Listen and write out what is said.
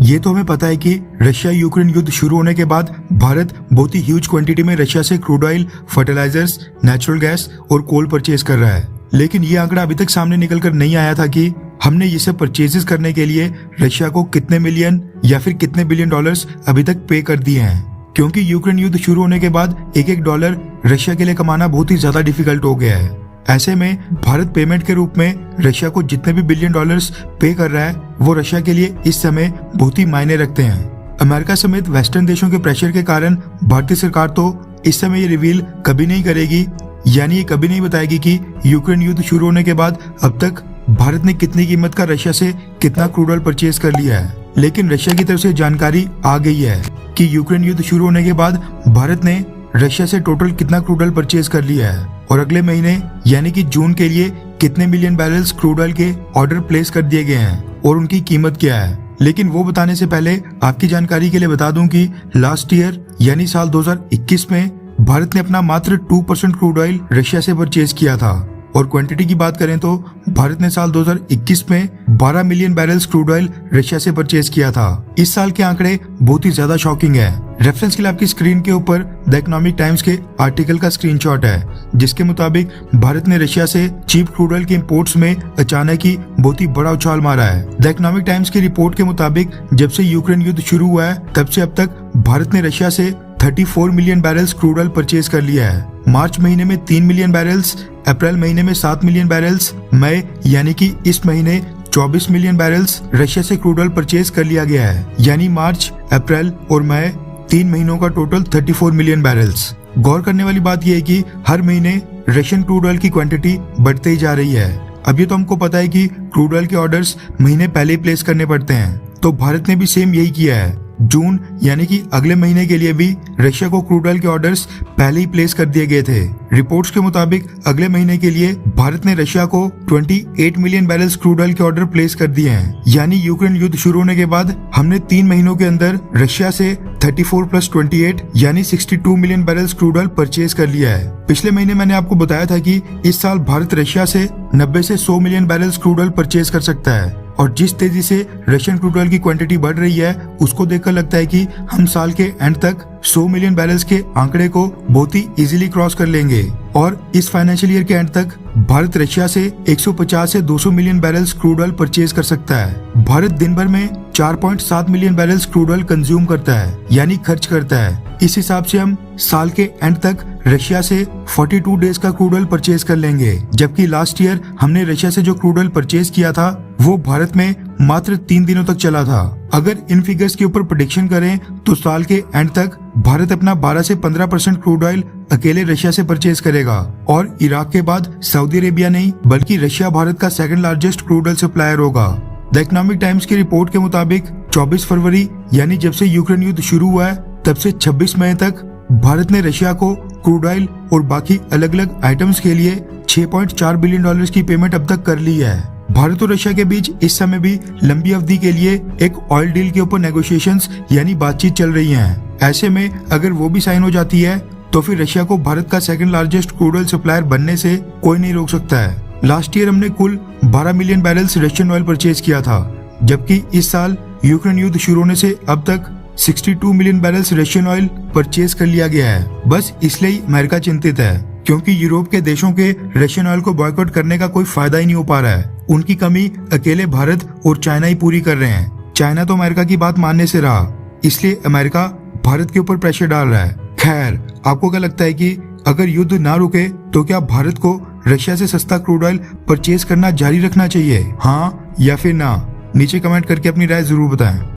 ये तो हमें पता है कि रशिया यूक्रेन युद्ध शुरू होने के बाद भारत बहुत ही ह्यूज क्वांटिटी में रशिया से crude oil, fertilisers, natural gas और कोल परचेज कर रहा है। लेकिन ये आंकड़ा अभी तक सामने निकल कर नहीं आया था कि हमने ये सब परचेजेस करने के लिए रशिया को कितने मिलियन या फिर कितने बिलियन डॉलर्स अभी तक पे कर दिए हैं। क्योंकि यूक्रेन युद्ध शुरू होने के बाद एक एक डॉलर रशिया के लिए कमाना बहुत ही ज्यादा डिफिकल्ट हो गया है। ऐसे में भारत पेमेंट के रूप में रशिया को जितने भी बिलियन डॉलर्स पे कर रहा है वो रशिया के लिए इस समय बहुत ही मायने रखते हैं। अमेरिका समेत वेस्टर्न देशों के प्रेशर के कारण भारतीय सरकार तो इस समय ये रिवील कभी नहीं करेगी, यानी ये कभी नहीं बताएगी कि यूक्रेन युद्ध शुरू होने के बाद अब तक भारत ने कितनी कीमत का रशिया से कितना क्रूड ऑयल परचेज कर लिया है। लेकिन रशिया की तरफ से जानकारी आ गई है कि यूक्रेन युद्ध शुरू होने के बाद भारत ने रशिया से टोटल कितना क्रूड ऑयल परचेज कर लिया है और अगले महीने यानी कि जून के लिए कितने मिलियन बैरल्स क्रूड ऑयल के ऑर्डर प्लेस कर दिए गए हैं और उनकी कीमत क्या है। लेकिन वो बताने से पहले आपकी जानकारी के लिए बता दूं कि लास्ट ईयर यानी साल 2021 में भारत ने अपना मात्र 2% क्रूड ऑयल रशिया से परचेज किया था और क्वांटिटी की बात करें तो भारत ने साल 2021 में 12 million barrels crude oil Russia से परचेज किया था। इस साल के आंकड़े बहुत ही ज्यादा शॉकिंग है। रेफरेंस के लिए आपकी स्क्रीन के ऊपर द इकोनॉमिक टाइम्स के आर्टिकल का स्क्रीनशॉट है, जिसके मुताबिक भारत ने रशिया से चीप क्रूड ऑयल के इंपोर्ट्स में अचानक ही बहुत ही बड़ा उछाल मारा है। द इकोनॉमिक टाइम्स की रिपोर्ट के मुताबिक जब से यूक्रेन युद्ध शुरू हुआ है तब से अब तक भारत ने रशिया से 34 million barrels crude oil purchase कर लिया है। मार्च महीने में 3 मिलियन बैरल्स, अप्रैल महीने में 7 मिलियन बैरल्स, मई यानी कि इस महीने 24 मिलियन बैरल्स रशिया से क्रूड ऑयल परचेज कर लिया गया है। यानी मार्च, अप्रैल और मई 3 महीनों का टोटल 34 मिलियन बैरल्स। गौर करने वाली बात यह है कि हर महीने रशियन क्रूड ऑयल की क्वांटिटी बढ़ते ही जा रही है। अब ये तो हमको पता है कि क्रूड ऑयल के ऑर्डर्स महीने पहले ही प्लेस करने पड़ते हैं, तो भारत ने भी सेम यही किया है। जून यानी कि अगले महीने के लिए भी रशिया को क्रूड ऑयल के ऑर्डर्स पहले ही प्लेस कर दिए गए थे। रिपोर्ट्स के मुताबिक अगले महीने के लिए भारत ने रशिया को 28 मिलियन बैरल्स क्रूड ऑयल के ऑर्डर प्लेस कर दिए हैं। यानी यूक्रेन युद्ध शुरू होने के बाद हमने 3 महीनों के अंदर रशिया से 34 + 28 यानी 62 million barrels crude oil purchase कर लिया है। पिछले महीने मैंने आपको बताया था कि इस साल भारत रशिया से 90 से 100 million barrels crude oil purchase कर सकता है और जिस तेजी से रशियन क्रूड ऑयल की क्वांटिटी बढ़ रही है उसको देखकर लगता है कि हम साल के एंड तक 100 मिलियन बैरल्स के आंकड़े को बहुत ही इजीली क्रॉस कर लेंगे और इस फाइनेंशियल ईयर के एंड तक भारत रशिया से 150 से 200 million barrels crude oil purchase कर सकता है। भारत दिन भर में 4.7 million barrels crude oil consume करता है, यानी खर्च करता है। इस हिसाब से हम साल के एंड तक रशिया से 42 डेज का क्रूड ऑयल परचेज कर लेंगे, जबकि लास्ट ईयर हमने रशिया से जो क्रूड ऑयल परचेज किया था वो भारत में मात्र 3 दिनों तक चला था। अगर इन फिगर्स के ऊपर प्रेडिक्शन करें तो साल के एंड तक भारत अपना 12 से 15% क्रूड ऑयल अकेले रशिया से परचेज करेगा और इराक के बाद सऊदी अरेबिया नहीं बल्कि रशिया भारत का second largest crude oil supplier होगा। द इकोनॉमिक टाइम्स की रिपोर्ट के मुताबिक 24 फरवरी यानी जब से यूक्रेन युद्ध शुरू हुआ है तब से 26 मई तक भारत ने रशिया को क्रूड ऑयल और बाकी अलग अलग आइटम्स के लिए 6.4 बिलियन डॉलर्स की पेमेंट अब तक कर ली है। भारत और रशिया के बीच इस समय भी लंबी अवधि के लिए एक ऑयल डील के ऊपर नेगोशिएशंस यानी बातचीत चल रही है। ऐसे में अगर वो भी साइन हो जाती है तो फिर रशिया को भारत का second largest crude oil supplier बनने से कोई नहीं रोक सकता है। लास्ट ईयर हमने कुल 12 million barrels Russian oil purchase किया था, जबकि इस साल यूक्रेन युद्ध शुरू होने से अब तक 62 million barrels Russian oil purchase कर लिया गया है। बस इसलिए अमेरिका चिंतित है क्योंकि यूरोप के देशों के रशियन ऑयल को बॉयकॉट करने का कोई फायदा ही नहीं हो पा रहा है। उनकी कमी अकेले भारत और चाइना ही पूरी कर रहे हैं। चाइना तो अमेरिका की बात मानने से रहा, इसलिए अमेरिका भारत के ऊपर प्रेशर डाल रहा है। खैर, आपको क्या लगता है कि अगर युद्ध ना रुके तो क्या भारत को रशिया से सस्ता क्रूड ऑयल परचेज करना जारी रखना चाहिए, हाँ या फिर ना? नीचे कमेंट करके अपनी राय जरूर बताएं।